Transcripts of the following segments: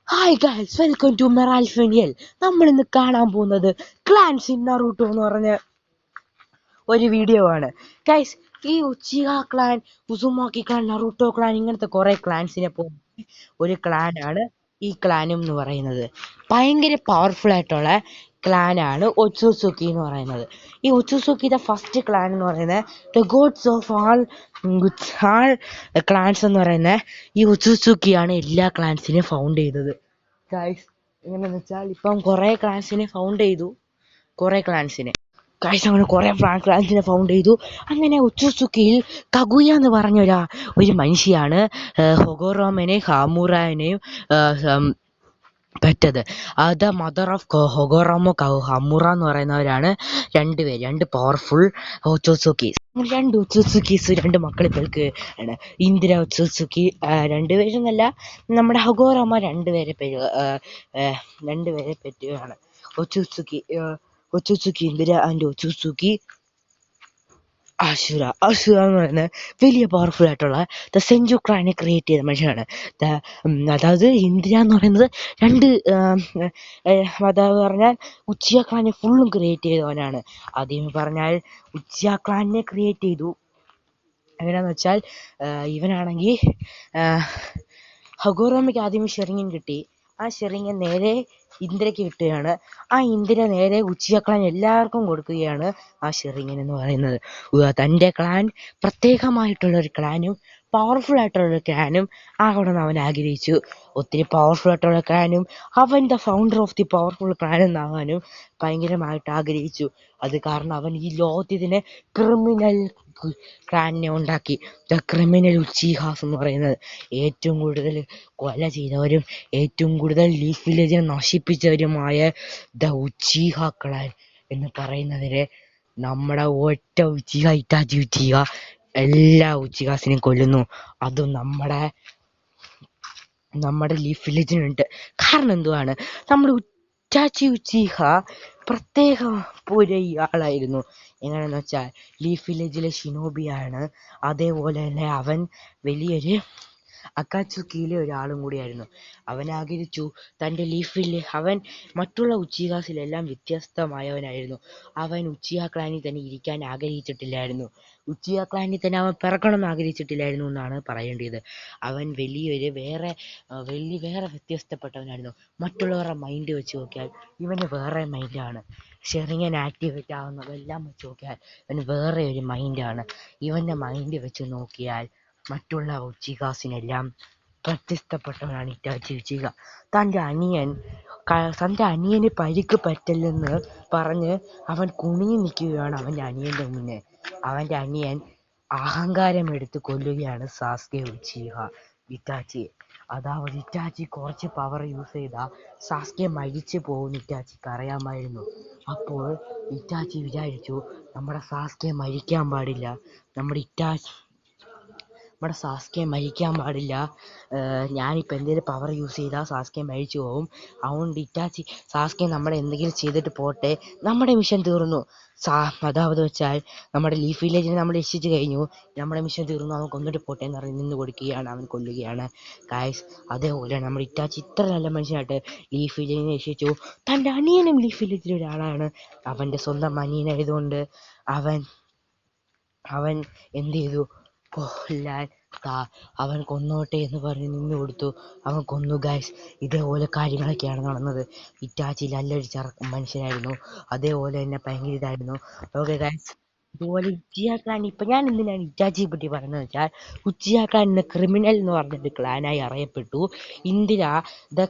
Hi guys, welcome to മെറാൽഫിനിയൽ. നമ്മൾ ഇന്ന് കാണാൻ പോകുന്നത് ക്ലാൻസ് ഇൻ നറൂട്ടോ എന്ന് പറഞ്ഞ ഒരു വീഡിയോ ആണ് ഗൈസ്. ഈ Uchiha clan, Uzumaki clan, Naruto clan, ഇങ്ങനത്തെ കുറെ ക്ലാൻസിനെ പോലെ ഒരു ക്ലാനാണ് ഈ ക്ലാനും എന്ന് പറയുന്നത്. ഭയങ്കര പവർഫുൾ ആയിട്ടുള്ള ക്ലാനാണ് ഒച്ചുസുക്കി എന്ന് പറയുന്നത്. ഈ ഒച്ചുസുക്കിയുടെ ഫസ്റ്റ് ക്ലാൻ എന്ന് പറയുന്നത് the God's of all clans എന്ന് പറയുന്ന ഈ ഒച്ചുസുക്കിയാണ് എല്ലാ ക്ലാൻസിനെയും ഫൗണ്ട് ചെയ്തത് ഗൈസ്. എങ്ങനെയാന്ന് വെച്ചാൽ ഇപ്പം കുറെ ക്ലാൻസിനെ ഫൗണ്ട് ചെയ്തു. അങ്ങനെ കുറെ ക്ലാൻസിനെ ഫൗണ്ട് ചെയ്തു. അങ്ങനെ ഒച്ചുസുക്കിയിൽ കഗുയ എന്ന് പറഞ്ഞ ഒരു മനുഷ്യയാണ് ഹൊഗോറോമനെയും ഹാമുറാനെയും പെറ്റത്. ദ മദർ ഓഫ് ഹൊഗോറോമോ ഹമുറ എന്ന് പറയുന്നവരാണ് രണ്ട് പവർഫുൾ ഒച്ചുസുക്കീസ്. രണ്ട് ഒച്ചുസുക്കീസ്, രണ്ട് മക്കൾ ഇവൾക്ക് ആണ്. ഇന്ദിര ഒച്ചുസുക്കി രണ്ടുപേരെന്നല്ല, നമ്മുടെ ഹൊഗോറോമ രണ്ടുപേരെ പറ്റുകയാണ്. ഒച്ചുസുക്കി ഇന്ദിര ആൻഡ് ഒച്ചുസുക്കി അസുര എന്ന് പറയുന്ന വലിയ പവർഫുൾ ആയിട്ടുള്ള ദ സെഞ്ചു ക്ലാനെ ക്രിയേറ്റ് ചെയ്ത മനുഷ്യനാണ്. അതായത് ഇന്ദിര എന്ന് പറയുന്നത് അതായത് പറഞ്ഞാൽ ഉച്ചിയ ക്ലാനെ ഫുള്ളും ക്രിയേറ്റ് ചെയ്തവനാണ്. ആദ്യം പറഞ്ഞാൽ ഉച്ചിയ ക്ലാനെ ക്രിയേറ്റ് ചെയ്തു. എങ്ങനെയാന്ന് വെച്ചാൽ ഇവനാണെങ്കിൽ ഹഗോറോമയ്ക്ക് ആദ്യം ഷെറിങ്ങൻ കിട്ടി. ആ ഷെറിങ്ങൻ നേരെ ഇന്ദിരയ്ക്ക് കിട്ടുകയാണ്. ആ ഇന്ദിര നേരെ ഉച്ചിയ ക്ലാൻ എല്ലാവർക്കും കൊടുക്കുകയാണ് ആ ഷെറിങ്ങൻ എന്ന് പറയുന്നത്. തൻ്റെ ക്ലാൻ പ്രത്യേകമായിട്ടുള്ള ഒരു ക്ലാനും പവർഫുൾ ആയിട്ടുള്ള ഒരു ക്ലാനും ആകണമെന്ന് അവൻ ആഗ്രഹിച്ചു. ഒത്തിരി പവർഫുൾ ആയിട്ടുള്ള ക്ലാനും അവൻ the founder of the powerful clan എന്നാകാനും ഭയങ്കരമായിട്ട് ആഗ്രഹിച്ചു. അത് കാരണം അവൻ ഈ ലോകത്തിനെ ക്രിമിനൽ ക്ലാനിനെ ഉണ്ടാക്കി. ദ ക്രിമിനൽ ഉച്ചീഹാസ് എന്ന് പറയുന്നത് ഏറ്റവും കൂടുതൽ കൊല ചെയ്തവരും ഏറ്റവും കൂടുതൽ ലീഫ് വില്ലേജിനെ നശിപ്പിച്ചവരുമായ ദ ഉച്ചീഹ ക്ലാൻ എന്ന് പറയുന്നതിനെ നമ്മുടെ ഒറ്റ ഉച്ചിഹ, ഇറ്റാച്ചി ഉച്ചിഹ എല്ലാ ഉച്ചിഹാസിനെയും കൊല്ലുന്നു. അതും നമ്മുടെ ലീഫ് വില്ലേജിനുണ്ട്. കാരണം എന്തുവാണ്, നമ്മുടെ ഇറ്റാച്ചി ഉച്ചിഹ പ്രത്യേക ഒരു ആളായിരുന്നു. എങ്ങനെയാന്ന് വെച്ചാൽ ലീഫ് വില്ലേജിലെ ഷിനോബിയാണ്. അതേപോലെ തന്നെ അവൻ വലിയൊരു അക്കാച്ചുക്കിയിലെ ഒരാളും കൂടിയായിരുന്നു. അവൻ ആഗ്രഹിച്ചു തൻ്റെ അവൻ മറ്റുള്ള ഉച്ചിഹാസിലെല്ലാം വ്യത്യസ്തമായവനായിരുന്നു. അവൻ ഉച്ചിഹ ക്ലാനിൽ തന്നെ ഇരിക്കാൻ ആഗ്രഹിച്ചിട്ടില്ലായിരുന്നു. ഉച്ചിഹ ക്ലാനിൽ തന്നെ അവൻ പിറക്കണമെന്ന് ആഗ്രഹിച്ചിട്ടില്ലായിരുന്നു എന്നാണ് പറയേണ്ടത്. അവൻ വേറെ വ്യത്യസ്തപ്പെട്ടവനായിരുന്നു. മറ്റുള്ളവരുടെ മൈൻഡ് വെച്ച് നോക്കിയാൽ ഇവന് വേറെ മൈൻഡാണ്. ഷെറിങ്ങൻ ആക്ടിവേറ്റ് ആവുന്നതെല്ലാം വെച്ച് നോക്കിയാൽ ഇവന് വേറെ ഒരു മൈൻഡാണ്. ഇവൻ്റെ മൈൻഡ് വെച്ച് നോക്കിയാൽ മറ്റുള്ള ഉച്ചിഹാസിനെല്ലാം വ്യത്യസ്തപ്പെട്ടവനാണ് ഇറ്റാച്ചി ഉച്ചിഹ. തൻ്റെ അനിയന് പരിക്ക് പറ്റില്ലെന്ന് പറഞ്ഞ് അവൻ കുനിഞ്ഞു നിൽക്കുകയാണ് അവൻ്റെ അനിയൻ്റെ മുന്നേ. അവൻ്റെ അനിയൻ അഹങ്കാരം എടുത്ത് കൊല്ലുകയാണ് സാസ്കെ ഉച്ചിഹ ഇറ്റാച്ചിയെ. അതായത് ഇറ്റാച്ചി കുറച്ച് പവർ യൂസ് ചെയ്താൽ സാസ്കെ മരിച്ചു പോകും ഇറ്റാച്ചിക്ക് അറിയാമായിരുന്നു. അപ്പോൾ ഇറ്റാച്ചി വിചാരിച്ചു, നമ്മുടെ സാസ്കെ മരിക്കാൻ പാടില്ല, നമ്മുടെ സാസ്കെ മരിക്കാൻ പാടില്ല. ഞാനിപ്പോൾ എന്തെങ്കിലും പവർ യൂസ് ചെയ്താൽ സാസ്കെ മരിച്ചു പോകും. അതുകൊണ്ട് ഇറ്റാച്ചി സാസ്കെ നമ്മളെ എന്തെങ്കിലും ചെയ്തിട്ട് പോട്ടെ, നമ്മുടെ മിഷൻ തീർന്നു. അതായത് വെച്ചാൽ നമ്മുടെ ലീഫ് വില്ലേജിനെ നമ്മൾ രക്ഷിച്ചു കഴിഞ്ഞു, നമ്മുടെ മിഷൻ തീർന്നു, അവൻ കൊന്നിട്ട് പോട്ടെ എന്ന് പറഞ്ഞ് നിന്ന് കൊടുക്കുകയാണ്. അവൻ കൊല്ലുകയാണ് ഗായ്സ്. അതേപോലെ നമ്മുടെ ഇറ്റാച്ചി ഇത്ര നല്ല മനുഷ്യനായിട്ട് ലീഫ് വില്ലേജിനെ രക്ഷിച്ചു. തൻ്റെ അനിയനും ലീഫ് വില്ലേജിലെ ഒരാളാണ്. അവൻ്റെ സ്വന്തം അനിയനായതുകൊണ്ട് അവൻ എന്ത് ചെയ്തു, അവൻ കൊന്നോട്ടെ എന്ന് പറഞ്ഞ് നിന്ന് കൊടുത്തു. അവൻ കൊന്നു ഗൈസ്. ഇതേപോലെ കാര്യങ്ങളൊക്കെയാണ് നടന്നത്. ഇറ്റാച്ചി നല്ലൊരു മനുഷ്യനായിരുന്നു. അതേപോലെ തന്നെ ഭയങ്കര ഇതായിരുന്നു. ഓക്കെ ഗൈസ്, ഇതുപോലെ ഉച്ചിഹ ക്ലാൻ ഇപ്പം ഞാൻ എന്തിനാണ് ഇറ്റാച്ചിയെ പറ്റി പറയുന്നത് വെച്ചാൽ, ഉച്ചിഹ ക്ലാൻ എന്ന ക്രിമിനൽ എന്ന് പറഞ്ഞൊരു ക്ലാനായി അറിയപ്പെട്ടു. Indira the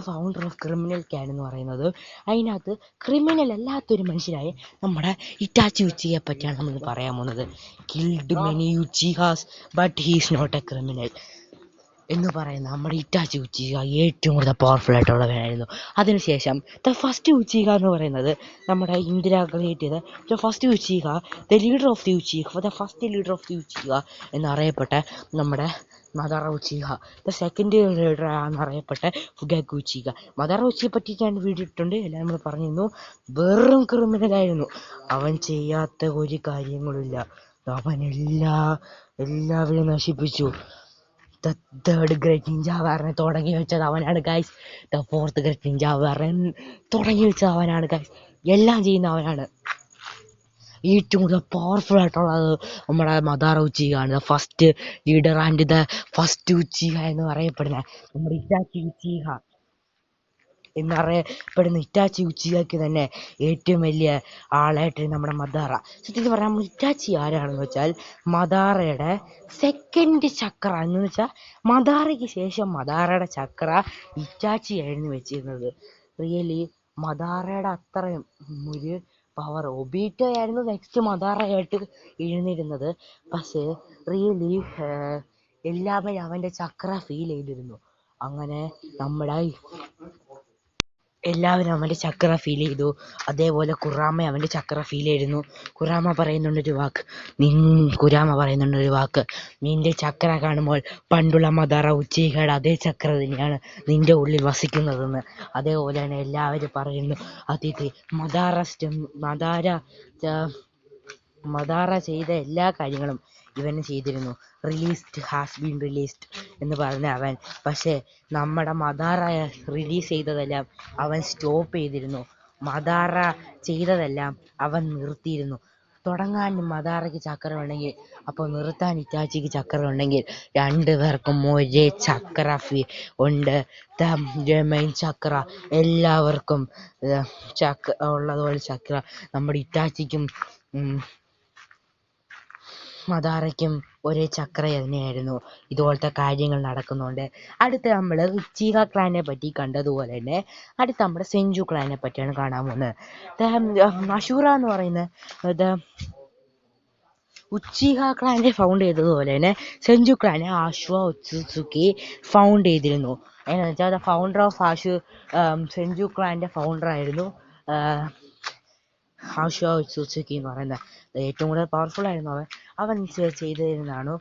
founder of criminal clan എന്ന് പറയുന്നത്, അതിനകത്ത് ക്രിമിനൽ അല്ലാത്തൊരു മനുഷ്യനായ നമ്മുടെ ഇറ്റാച്ചി ഉച്ചിഹയെ പറ്റിയാണ് നമ്മൾ പറയാൻ പോകുന്നത്. Killed many Uchihas but he's not a criminal എന്ന് പറയുന്ന നമ്മുടെ ഇറ്റാച്ചി ഉച്ചിഹ ഏറ്റവും കൂടുതൽ പവർഫുൾ ആയിട്ടുള്ളവനായിരുന്നു. അതിനുശേഷം ദ ഫസ്റ്റ് ഉച്ചിഹ എന്ന് പറയുന്നത് നമ്മുടെ ഇന്ദിര ക്രിയേറ്റ് ചെയ്ത the first Uchiha, the leader of the Uchiha, the first leader of the Uchiha എന്നറിയപ്പെട്ട നമ്മുടെ Madara Uchiha. The second leader എന്നറിയപ്പെട്ട ഫുഗാക്കു ഉച്ചിഹ. മദർ ഉച്ചിയെ പറ്റി ഞാൻ വീഡിയോ ഇട്ടിട്ടുണ്ട്, എല്ലാം നമ്മൾ പറഞ്ഞിരുന്നു. വെറും ക്രിമിനലായിരുന്നു. അവൻ ചെയ്യാത്ത ഒരു കാര്യങ്ങളില്ല. അവൻ എല്ലാവരെയും നശിപ്പിച്ചു. ദ തേർഡ് ഗ്രേറ്റ് നിഞ്ച വാറിനെ തുടങ്ങി വെച്ചത് അവനാണ് guys. The fourth great ninja വാറിനെ തുടങ്ങി വെച്ചത് അവനാണ് ഗൈസ്. എല്ലാം ചെയ്യുന്ന അവനാണ്. ഏറ്റവും കൂടുതൽ പവർഫുൾ ആയിട്ടുള്ളത് നമ്മുടെ മദാറ ഉച്ചീഹയാണ്. First leader and the first Uchiha എന്ന് പറയപ്പെടുന്ന നമ്മുടെ ഇറ്റാച്ചി ഉച്ചീഹ എന്നറിയപ്പെടുന്ന ഇറ്റാച്ചി ഉച്ചീഹയ്ക്ക് തന്നെ ഏറ്റവും വലിയ ആളായിട്ട് നമ്മുടെ മദാറ. സത്യത്തിൽ പറയാം, ഇറ്റാച്ചി ആരാണെന്ന് വെച്ചാൽ മദാറയുടെ സെക്കൻഡ് ചക്ര എന്ന് വെച്ചാൽ മദാറയ്ക്ക് ശേഷം മദാറയുടെ ചക്ര ഇറ്റാച്ചി ആയിരുന്നു വെച്ചിരുന്നത്. റിയലി മദാറയുടെ അത്രയും ഒരു പവർ ഒബീറ്റോ ആയിരുന്നു നെക്സ്റ്റ് മദാറയായിട്ട് എഴുന്നിരുന്നത്. പക്ഷേ റിയലി എല്ലാവരും അവൻ്റെ ചക്ര ഫീൽ ചെയ്തിരുന്നു. അങ്ങനെ നമ്മുടെ എല്ലാവരും അവൻ്റെ ചക്ര ഫീൽ ചെയ്തു. അതേപോലെ കുറാമ അവൻ്റെ ചക്ര ഫീൽ ചെയ്തിരുന്നു. കുറാമ പറയുന്നുണ്ടൊരു വാക്ക്, നിന്റെ ചക്ര കാണുമ്പോൾ പണ്ടുള്ള മദാറ ഉച്ചീഹയുടെ അതേ ചക്ര തന്നെയാണ് നിന്റെ ഉള്ളിൽ വസിക്കുന്നതെന്ന്. അതേപോലെ തന്നെ എല്ലാവരും പറയുന്നു, അതിഥി മദാറ ചെയ്ത എല്ലാ കാര്യങ്ങളും ഇവന് ചെയ്തിരുന്നു. ഹാസ് ബീൻ റിലീസ്ഡ് എന്ന് പറഞ്ഞ അവൻ. പക്ഷേ നമ്മുടെ മദാറ റിലീസ് ചെയ്തതെല്ലാം അവൻ സ്റ്റോപ്പ് ചെയ്തിരുന്നു. മദാറ ചെയ്തതെല്ലാം അവൻ നിർത്തിയിരുന്നു. തുടങ്ങാൻ മദാറയ്ക്ക് ചക്ര ഉണ്ടെങ്കിൽ അപ്പോൾ നിർത്താൻ ഇറ്റാച്ചിക്ക് ചക്ര ഉണ്ടെങ്കിൽ രണ്ടുപേർക്കും ഒരേ ചക്ര ഉണ്ട്. മെയിൻ ചക്ര എല്ലാവർക്കും ഉള്ളതുപോലെ ചക്ര നമ്മുടെ ഇറ്റാച്ചിക്കും മദാറയ്ക്കും ഒരേ ചക്ര തന്നെയായിരുന്നു. ഇതുപോലത്തെ കാര്യങ്ങൾ നടക്കുന്നുണ്ട്. അടുത്ത് നമ്മൾ ഉച്ചീഹ ക്ലാനെ പറ്റി കണ്ടതുപോലെ തന്നെ അടുത്ത നമ്മുടെ സെഞ്ചു ക്ലാനെ പറ്റിയാണ് കാണാൻ പോകുന്നത്. അശൂറ എന്ന് പറയുന്നത് ഉച്ചീഹ ക്ലാനെ ഫൗണ്ട് ചെയ്തതുപോലെ തന്നെ സെഞ്ചു ക്ലാനെ ആശ്വ ഒത്സുസുക്കി ഫൗണ്ട് ചെയ്തിരുന്നു. എന്ന് വെച്ചാൽ ഫൗണ്ടർ ഓഫ് സെഞ്ചു ക്ലാൻ്റെ ഫൗണ്ടർ ആയിരുന്നു ആശ്വ ഒത്സുസുക്കി എന്ന് പറയുന്നത്. ഏറ്റവും കൂടുതൽ പവർഫുൾ ആയിരുന്നു അവൻ ചെയ്തിരുന്നതാണ്.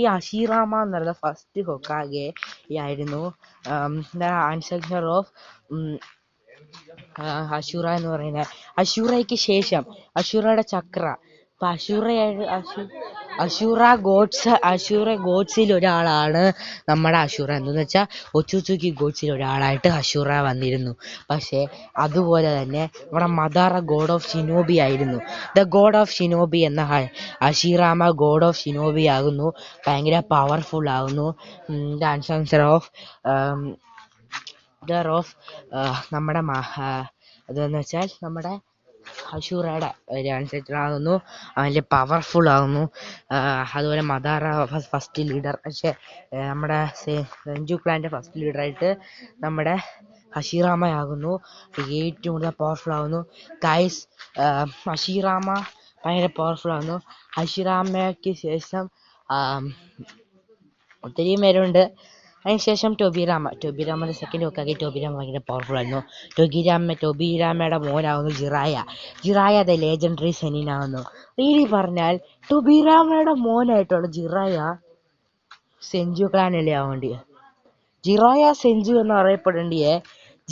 ഹഷിറാമ എന്ന് പറയുന്ന ഫസ്റ്റ് ഹൊക്കാഗെ ആയിരുന്നു. ആൻസെസ്റ്റർ ഓഫ് അശൂറ എന്ന് പറയുന്നത്. അശൂറയ്ക്ക് ശേഷം അശൂറയുടെ ചക്ര അശൂറ ഗോഡ്സിൽ ഒരാളാണ് നമ്മുടെ അശൂറ. എന്തെന്ന് വെച്ചാൽ ഒത്സുസുക്കി ഗോഡ്സിൽ ഒരാളായിട്ട് അശൂറ വന്നിരുന്നു. പക്ഷേ അതുപോലെ തന്നെ നമ്മുടെ മദാറ ഗോഡ് ഓഫ് ഷിനോബി ആയിരുന്നു. ദ ഗോഡ് ഓഫ് ഷിനോബി എന്ന ഹഷിറാമ ഗോഡ് ഓഫ് ഷിനോബി ആകുന്നു. ഭയങ്കര പവർഫുൾ ആകുന്നു. ദ ആൻസർ ഓഫ് നമ്മുടെ അതെന്ന് വെച്ചാൽ നമ്മുടെ അശൂറയുടെ ഒരു ആൻസർ ആകുന്നു. അവൻ്റെ പവർഫുൾ ആകുന്നു. അതുപോലെ മദാറ ഫസ്റ്റ് ലീഡർ, പക്ഷേ നമ്മുടെ സെഞ്ചു ക്ലാൻ്റെ ഫസ്റ്റ് ലീഡറായിട്ട് നമ്മുടെ ഹഷിറാമയാകുന്നു ഏറ്റവും കൂടുതൽ പവർഫുൾ ആകുന്നു. ഗൈസ്, ഹഷിറാമ ഭയങ്കര പവർഫുൾ ആകുന്നു. ഹഷിറാമയ്ക്ക് ശേഷം ഒത്തിരി പേരുണ്ട്. അതിനുശേഷം ടൊബിരാമയുടെ സെക്കൻഡ് ഹൊക്കാഗെ ടൊബിരാമ ഭയങ്കര പവർഫുൾ ആയിരുന്നു. ടൊബിരാമയുടെ മോനാകുന്നു ജിറായ ദ ലെജൻഡറി സെനിനാകുന്നു. റിയലി പറഞ്ഞാൽ ടൊബിരാമയുടെ മോനായിട്ടുള്ള ജിറായ സെഞ്ചു ക്ലാനല്ലേ ആവേണ്ടിയത്. ജിറായ സെഞ്ചു എന്ന് പറയപ്പെടേണ്ടിയെ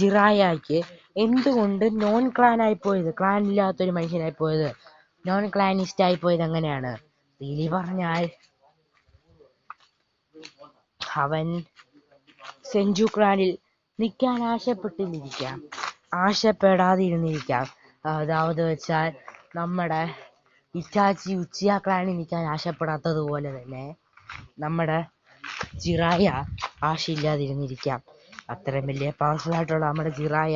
ജിറായക്ക് എന്തുകൊണ്ട് നോൺ ക്ലാൻ ആയിപ്പോയത്, ക്ലാൻ ഇല്ലാത്തൊരു മനുഷ്യനായിപ്പോയത്, നോൺ ക്ലാനിസ്റ്റ് ആയിപ്പോയത് എങ്ങനെയാണ്? റിയലി പറഞ്ഞാൽ അവൻ സെഞ്ചു ക്ലാനിൽ നിൽക്കാൻ ആശപ്പെടാതിരുന്നിരിക്കാം. അതായത് വെച്ചാൽ നമ്മുടെ ഇറ്റാച്ചി ഉച്ചിയ ക്ലാനിൽ നിൽക്കാൻ ആശപ്പെടാത്തതുപോലെ തന്നെ നമ്മുടെ ജിറായ ആശയില്ലാതിരുന്നിരിക്കാം. അത്രയും വലിയ പവർഫുൾ ആയിട്ടുള്ള നമ്മുടെ ജിറായ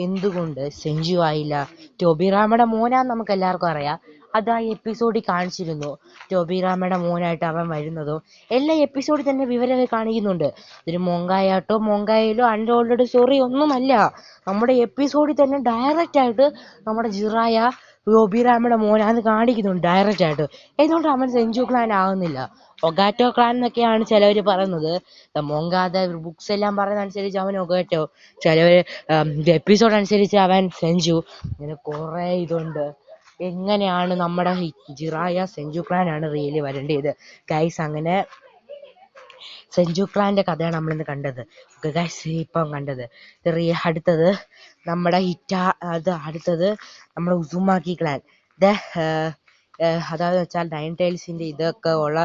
എന്തുകൊണ്ട് സെഞ്ചു ആയില്ല? ടൊബിറാമയുടെ മോനാന്ന് നമുക്ക് എല്ലാവർക്കും അറിയാം. അത് ആ എപ്പിസോഡിൽ കാണിച്ചിരുന്നു. ടൊബിറാമയുടെ മോനായിട്ട് അവൻ വരുന്നതും എല്ലാ എപ്പിസോഡിൽ തന്നെ വിവരമൊക്കെ കാണിക്കുന്നുണ്ട്. ഇതൊരു മൊങ്കായയിലോ അൺറോൾഡ് സ്റ്റോറി ഒന്നുമല്ല. നമ്മുടെ എപ്പിസോഡിൽ തന്നെ ഡയറക്റ്റ് ആയിട്ട് നമ്മുടെ ജിറായ ടൊബിറാമയുടെ മോനാന്ന് കാണിക്കുന്നുണ്ട് ഡയറക്റ്റ് ആയിട്ട്. എന്തുകൊണ്ട് അവൻ സെഞ്ചു ക്ലാൻ ആകുന്നില്ല? ഒഗാറ്റോ ക്ലാൻ എന്നൊക്കെയാണ് ചിലവർ പറയുന്നത്. മൊങ്കാത ബുക്സ് എല്ലാം പറയുന്ന അനുസരിച്ച് അവൻ ഒഗാറ്റോ, ചിലവർ എപ്പിസോഡ് അനുസരിച്ച് അവൻ സെഞ്ചു. ഇങ്ങനെ കുറേ ഇതുണ്ട്. എങ്ങനെയാണ് നമ്മുടെ ജിറായ സെഞ്ചു ക്ലാനാണ് റിയലി വരേണ്ടത് ഗൈസ്. അങ്ങനെ സെഞ്ചു ക്ലാൻ്റെ കഥയാണ് നമ്മളിന്ന് കണ്ടത് ഗൈസ്. ഇപ്പം കണ്ടത് അടുത്തത് നമ്മുടെ നമ്മുടെ ഉസുമാക്കി ക്ലാൻ. അതായത് വെച്ചാൽ നയൻ ടൈൽസിന്റെ ഇതൊക്കെ ഉള്ള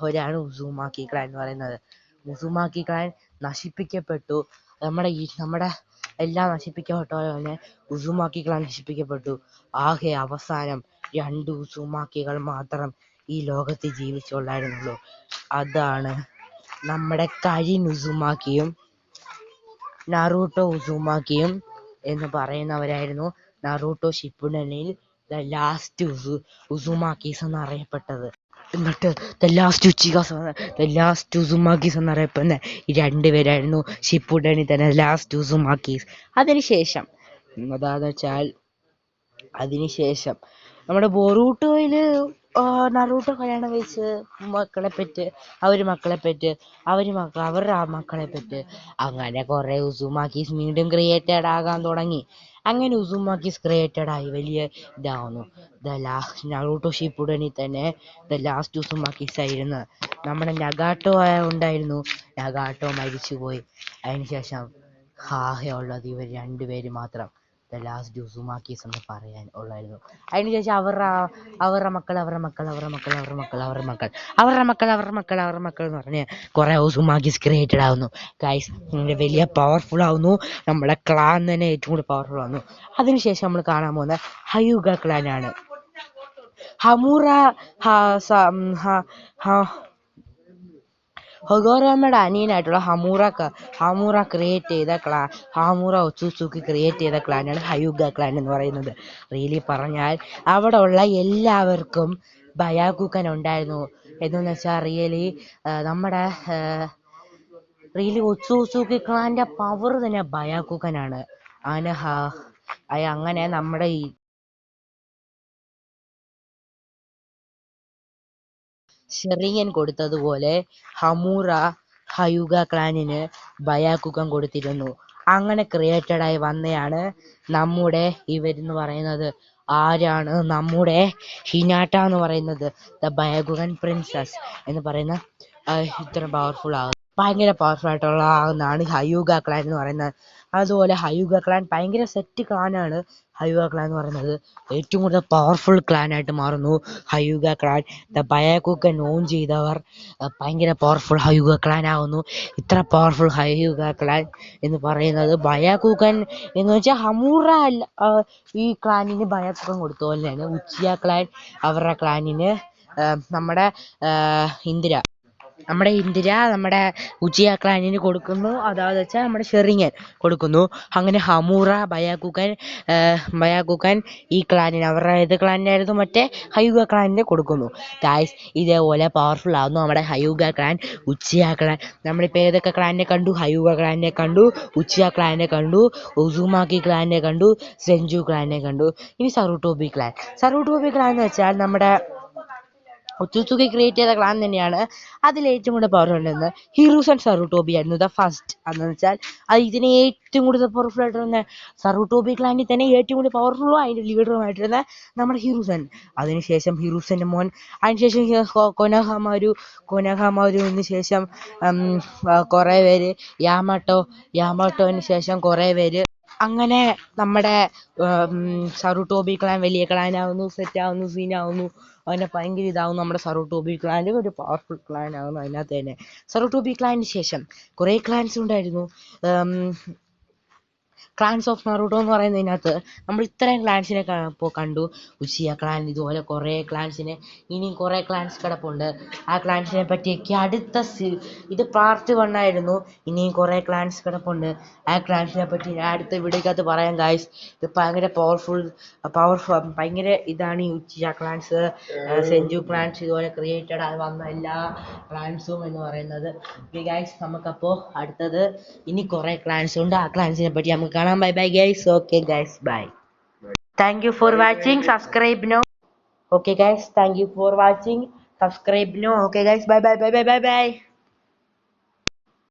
ഒരാണ് ഉസൂമാക്കി ക്ലാൻ എന്ന് പറയുന്നത്. ഉസൂമാക്കി ക്ലാൻ നശിപ്പിക്കപ്പെട്ടു. നമ്മുടെ എല്ലാം നശിപ്പിക്കപ്പെട്ട പോലെ തന്നെ ഉസൂമാക്കി ക്ലാൻ നശിപ്പിക്കപ്പെട്ടു. ആകെ അവസാനം 2 ഉസൂമാക്കികൾ മാത്രം ഈ ലോകത്ത് ജീവിച്ചുള്ളായിരുന്നുള്ളൂ. അതാണ് നമ്മുടെ കരിൻ ഉസൂമാക്കിയും നറൂട്ടോ ഉസൂമാക്കിയും എന്ന് പറയുന്നവരായിരുന്നു നറൂട്ടോ ഷിപ്പുഡനിൽ ദ ലാസ്റ്റ് ഉസൂമാക്കീസ് എന്നറിയപ്പെട്ടത്. എന്നിട്ട് ദ ലാസ്റ്റ് ഉസൂമാക്കീസ് എന്നറിയപ്പെടുന്ന ഈ 2 പേരായിരുന്നു ഷിപ്പുഡനിൽ തന്നെ ലാസ്റ്റ് ഉസൂമാക്കീസ്. അതിനുശേഷം നമ്മുടെ ബൊറൂട്ടോയില് നറൂട്ടോ കല്യാണം കഴിച്ച് അവരുടെ മക്കളെ പെറ്റ് അങ്ങനെ കുറെ ഉസൂമാക്കീസ് വീണ്ടും ക്രിയേറ്റഡ് ആകാൻ തുടങ്ങി. അങ്ങനെ ഉസൂമാക്കീസ് ക്രിയേറ്റഡ് ആയി വലിയ ഇതാവുന്നു. നറൂട്ടോ ഷിപ്പുഡനിൽ തന്നെ ദ ലാസ്റ്റ് ഉസൂമാക്കീസ് ആയിരുന്നു നമ്മുടെ നഗാട്ടോ ഉണ്ടായിരുന്നു. നഗാട്ടോ മരിച്ചുപോയി. അതിനുശേഷം ആകെ ഉള്ളത് ഇവർ 2 പേര് മാത്രം ദ ലാസ്റ്റ് ഉസൂമാക്കീസ് എന്ന് പറയാൻ ഉള്ളായിരുന്നു. അതിനുശേഷം അവരുടെ മക്കൾ എന്ന് പറഞ്ഞ് കുറെ ഉസൂമാക്കീസ് ക്രിയേറ്റഡ് ആവുന്നു. ഗൈസ് വലിയ പവർഫുൾ ആവുന്നു. നമ്മുടെ ക്ലാൻ തന്നെ ഏറ്റവും കൂടുതൽ പവർഫുൾ ആവുന്നു. അതിനുശേഷം നമ്മൾ കാണാൻ പോകുന്ന ഹയൂഗ ക്ലാൻ ആണ്. ഹൊഗോറോമയുടെ അനിയനായിട്ടുള്ള ഹമൂറ ക്രിയേറ്റ് ചെയ്ത ക്ലാൻ, ഹമൂറ ഒത്സുസുക്കി ക്രിയേറ്റ് ചെയ്ത ക്ലാനാണ് ഹയൂഗ ക്ലാൻ എന്ന് പറയുന്നത്. റിയലി പറഞ്ഞാൽ അവിടെ ഉള്ള എല്ലാവർക്കും ബയാകുക്കൻ ഉണ്ടായിരുന്നു. എന്നു വെച്ചാൽ റിയലി ഒത്സുസുക്കി ക്ലാന്റെ പവർ തന്നെ ബയാകുക്കനാണ്. അങ്ങനെ നമ്മുടെ ഈ ഷെറിയൻ കൊടുത്തതുപോലെ ഹമൂറ ഹയൂഗ ക്ലാനിന് ബയാകുക്കൻ കൊടുത്തിരുന്നു. അങ്ങനെ ക്രിയേറ്റഡ് ആയി വന്നതാണ് നമ്മുടെ ഇവരെന്ന് പറയുന്നത്. ആരാണ് നമ്മുടെ ഹിനാട്ട എന്ന് പറയുന്നത്, ദ ബയാകുക്കൻ പ്രിൻസസ് എന്ന് പറയുന്ന ഇത്ര പവർഫുൾ ആകും. ഭയങ്കര പവർഫുൾ ആയിട്ടുള്ള ആകുന്നതാണ് ഹയൂഗ ക്ലാൻ എന്ന് പറയുന്നത്. അതുപോലെ ഹയൂഗ ക്ലാൻ ഭയങ്കര സെറ്റ് ക്ലാനാണ്. ഹയൂഗ ക്ലാൻ എന്ന് പറയുന്നത് ഏറ്റവും കൂടുതൽ പവർഫുൾ ക്ലാൻ ആയിട്ട് മാറുന്നു. ഹയൂഗ ക്ലാൻ ദ ബയാകുക്കൻ ഓൺ ചെയ്തവർ ഭയങ്കര പവർഫുൾ ഹയൂഗ ക്ലാൻ ആവുന്നു. ഇത്ര പവർഫുൾ ഹയൂഗ ക്ലാൻ എന്ന് പറയുന്നത് ബയാകുക്കൻ എന്ന് വെച്ചാൽ ഹമൂറ ഈ ക്ലാനിന് ബയാകുക്കൻ കൊടുത്ത പോലെയാണ് ഉച്ചിയ ക്ലാൻ അവരുടെ ക്ലാനിന് നമ്മുടെ ഇന്ദിര നമ്മുടെ ഉച്ചിയ ക്ലാനിന് കൊടുക്കുന്നു. അതായത് വെച്ചാൽ നമ്മുടെ ഷെറിയൻ കൊടുക്കുന്നു. അങ്ങനെ ഹമൂറ ബയാകുക്കൻ ഈ ക്ലാനിന് അവരുടെ ഏത് ക്ലാനിനായിരുന്നു മറ്റേ ഹയൂഗ ക്ലാനിന് കൊടുക്കുന്നു. ഗായ്സ് ഇതേപോലെ പവർഫുൾ ആവുന്നു നമ്മുടെ ഹയൂഗ ക്ലാൻ, ഉച്ചിയ ക്ലാൻ. നമ്മളിപ്പോൾ ഏതൊക്കെ ക്ലാനിനെ കണ്ടു? ഹയൂഗ ക്ലാനിനെ കണ്ടു, ഉച്ചിയ ക്ലാനിനെ കണ്ടു, ഉസൂമാക്കി ക്ലാനിനെ കണ്ടു, സെഞ്ചു ക്ലാനിനെ കണ്ടു. ഇനി സറുട്ടോബി ക്ലാൻ എന്ന് വെച്ചാൽ നമ്മുടെ ഒത്സുസുക്കി ക്രിയേറ്റ് ചെയ്ത ക്ലാൻ തന്നെയാണ്. അതിൽ ഏറ്റവും കൂടുതൽ പവർ ഉണ്ടെന്ന് ഹിറൂസൻ സറുട്ടോബി ആയിരുന്നു ദ ഫസ്റ്റ്. എന്ന് വെച്ചാൽ ഇതിനെ ഏറ്റവും കൂടുതൽ പവർഫുൾ ആയിട്ടിരുന്ന സറുട്ടോബി ക്ലാനിൽ തന്നെ ഏറ്റവും കൂടുതൽ പവർഫുള്ളും അതിന്റെ ലീഡറുമായിട്ടിരുന്ന നമ്മുടെ ഹിറൂസൻ. അതിനുശേഷം ഹിറൂസന്റെ മോൻ, അതിനുശേഷം കൊനഹമാരുവിന് ശേഷം കുറെ പേര്, യാമാട്ടോന് ശേഷം കുറെ പേര്. അങ്ങനെ നമ്മുടെ സറുട്ടോബി ക്ലാൻ വലിയ ക്ലാൻ ആവുന്നു, സെറ്റ് ആവുന്നു, സീനാവുന്നു. അങ്ങനെ ഭയങ്കര ഇതാവുന്നു. നമ്മുടെ സറുട്ടോബി ക്ലാൻ ഒരു പവർഫുൾ ക്ലാൻ ആവുന്നു. അതിനകത്ത് തന്നെ സറുട്ടോബി ക്ലാനിന് ശേഷം കുറെ ക്ലാൻസ് ഉണ്ടായിരുന്നു. ക്ലാൻസ് ഓഫ് നറൂട്ടോ എന്ന് പറയുന്നതിനകത്ത് നമ്മൾ ഇത്രയും ക്ലാൻസിനെ കണ്ടു. ഉച്ചിയ ക്ലാൻ, ഇതുപോലെ കുറേ ക്ലാൻസിനെ, ഇനിയും കുറേ ക്ലാൻസ് കിടപ്പുണ്ട്. ആ ക്ലാൻസിനെ പറ്റിയൊക്കെ ഇത് പാർട്ട് 1 ആയിരുന്നു. ഇനിയും കുറേ ക്ലാൻസ് കിടപ്പുണ്ട്. ആ ക്ലാൻസിനെ പറ്റി ഞാൻ അടുത്ത വീഡിയോക്കകത്ത് പറയാം ഗായ്സ്. ഇത് ഭയങ്കര പവർഫുൾ ഭയങ്കര ഇതാണ് ഈ ഉച്ചിയ ക്ലാൻസ്, സെഞ്ചു ക്ലാൻസ്, ഇതുപോലെ ക്രിയേറ്റഡ് ആയി വന്ന എല്ലാ ക്ലാൻസും എന്ന് പറയുന്നത്. ഗായ്സ് നമുക്കപ്പോൾ അടുത്തത് ഇനി കുറേ ക്ലാൻസ് ഉണ്ട്. ആ ക്ലാൻസിനെ പറ്റി നമുക്ക് കാണാം. Bye bye guys. Okay guys, bye. Thank you for watching. Subscribe നോ. Okay guys, thank you for watching. Subscribe നോ. Okay guys, bye bye bye bye bye by.